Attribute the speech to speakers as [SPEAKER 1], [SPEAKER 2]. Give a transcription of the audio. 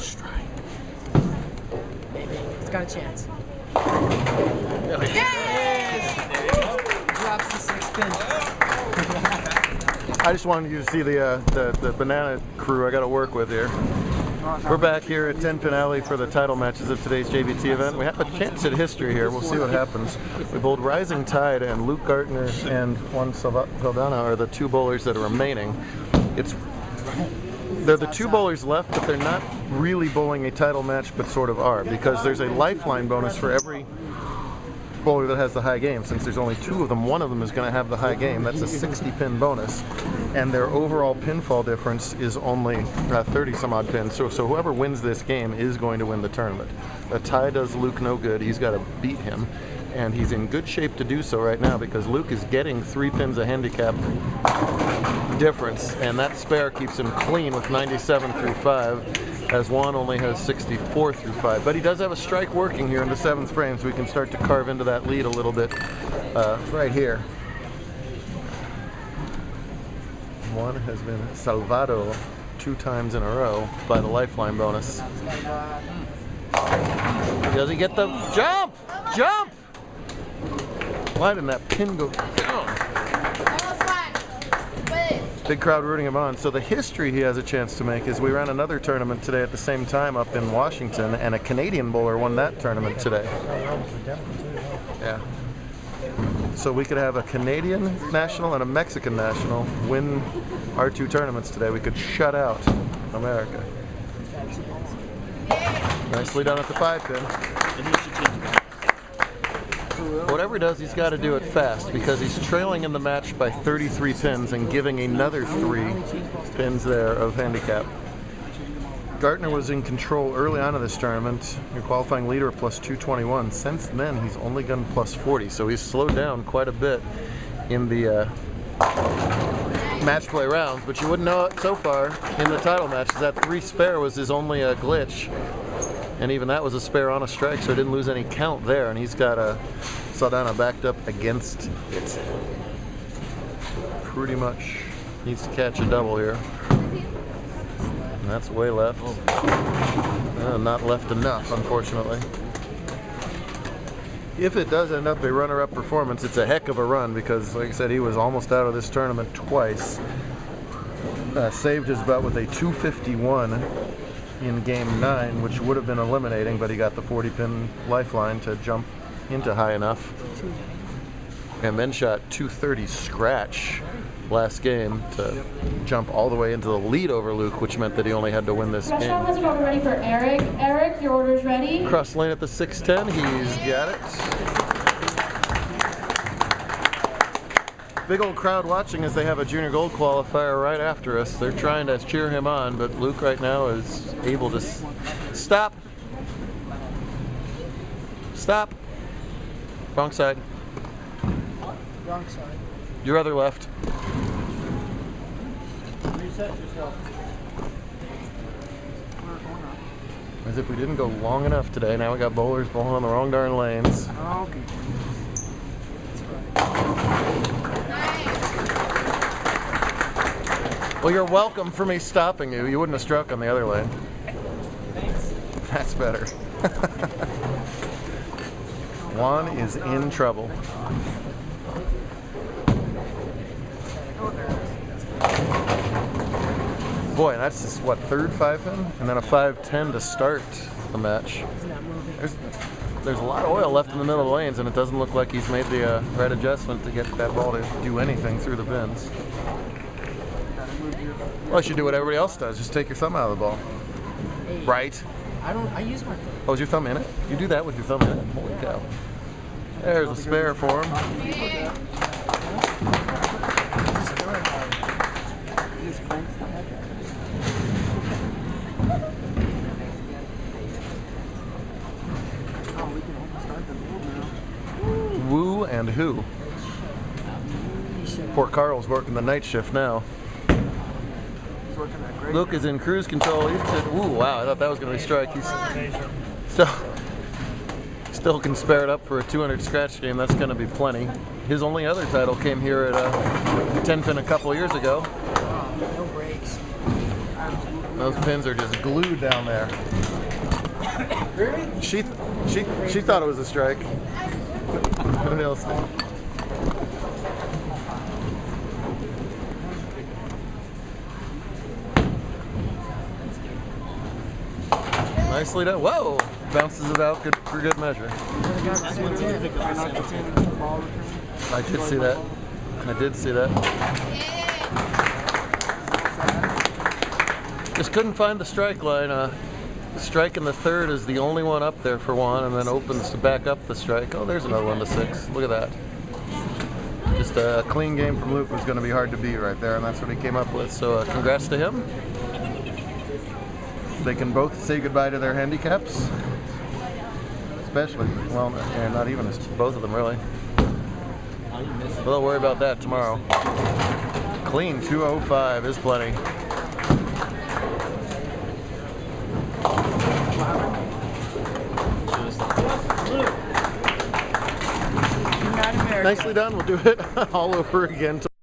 [SPEAKER 1] strike.
[SPEAKER 2] Maybe. It's got a chance.
[SPEAKER 1] Yes!
[SPEAKER 2] Drops the 6 pin.
[SPEAKER 3] I just wanted you to see the banana crew I got to work with here. We're back here at 10 Pin Alley for the title matches of today's JBT event. We have a chance at history here. We'll see what happens. We bowled Rising Tide, and Luke Gartner and Juan Saldana are the 2 bowlers that are remaining. They're the 2 bowlers left, but they're not really bowling a title match, but sort of are, because there's a lifeline bonus for every bowler that has the high game. Since there's only 2 of them, one of them is going to have the high game. That's a 60 pin bonus, and their overall pinfall difference is only 30 some odd pins. So whoever wins this game is going to win the tournament. A tie does Luke no good. He's got to beat him, and he's in good shape to do so right now because Luke is getting 3 pins of handicap difference, and that spare keeps him clean with 97 through 5, as Juan only has 64 through 5. But he does have a strike working here in the 7th frame, so we can start to carve into that lead a little bit right here. Juan has been salvado 2 times in a row by the lifeline bonus. Does he get the jump? Jump! Why didn't that pin go down? Big crowd rooting him on. So the history he has a chance to make is we ran another tournament today at the same time up in Washington, and a Canadian bowler won that tournament today. Yeah. So we could have a Canadian national and a Mexican national win our 2 tournaments today. We could shut out America. Nicely done at the 5 pin. Whatever he does, he's got to do it fast because he's trailing in the match by 33 pins and giving another 3 pins there of handicap. Gartner was in control early on in this tournament. Your qualifying leader plus 221. Since then, he's only gone plus 40, so he's slowed down quite a bit in the match play rounds. But you wouldn't know it so far in the title matches. That 3 spare was his only glitch. And even that was a spare on a strike, so he didn't lose any count there. And he's got Saldana backed up against it. Pretty much needs to catch a double here. And that's way left. Not left enough, unfortunately. If it does end up a runner-up performance, it's a heck of a run because, like I said, he was almost out of this tournament twice. Saved his butt with a 251. In game 9, which would have been eliminating, but he got the 40-pin lifeline to jump into high enough, and then shot 230 scratch last game to jump all the way into the lead over Luke, which meant that he only had to win this game.
[SPEAKER 4] Restaurant has an order ready for Eric. Eric, your order's ready.
[SPEAKER 3] Cross lane at the 610, he's got it. Big old crowd watching as they have a junior gold qualifier right after us. They're trying to cheer him on, but Luke right now is able to stop. Stop. Wrong side.
[SPEAKER 2] Wrong side.
[SPEAKER 3] Your other left.
[SPEAKER 2] Reset yourself.
[SPEAKER 3] As if we didn't go long enough today. Now we got bowlers bowling on the wrong darn lanes.
[SPEAKER 2] Oh, okay.
[SPEAKER 3] Well, you're welcome for me stopping you. You wouldn't have struck on the other lane.
[SPEAKER 2] Thanks.
[SPEAKER 3] That's better. Juan is in trouble. Boy, that's just, what, 3rd 5-pin? And then a 5-10 to start the match. There's a lot of oil left in the middle of the lanes, and it doesn't look like he's made the right adjustment to get that ball to do anything through the pins. Well, you should do what everybody else does. Just take your thumb out of the ball.
[SPEAKER 2] Hey,
[SPEAKER 3] Right?
[SPEAKER 2] I use my thumb.
[SPEAKER 3] Oh, is your thumb in it? You do that with your thumb in it? Holy cow. There's a spare for him. Woo and who? Poor Carl's working the night shift now. Luke is in cruise control. He's just, ooh, wow, I thought that was going to be strike. He's still can spare it up for a 200 scratch game. That's going to be plenty. His only other title came here at 10 pin a couple years ago.
[SPEAKER 2] No breaks.
[SPEAKER 3] Those pins are just glued down there.
[SPEAKER 2] Really?
[SPEAKER 3] She thought it was a strike. Who else did? Nicely done. Whoa! Bounces it out good for good measure. I did see that. I did see that. Just couldn't find the strike line. Strike in the third is the only one up there for one, and then opens to back up the strike. Oh, there's another one to 6. Look at that. Just a clean game from Luke was going to be hard to beat right there, and that's what he came up with. So congrats to him. They can both say goodbye to their handicaps. Especially, well, not even both of them really. We'll worry about that tomorrow. Clean 205 is plenty. Nicely done. We'll do it all over again tomorrow.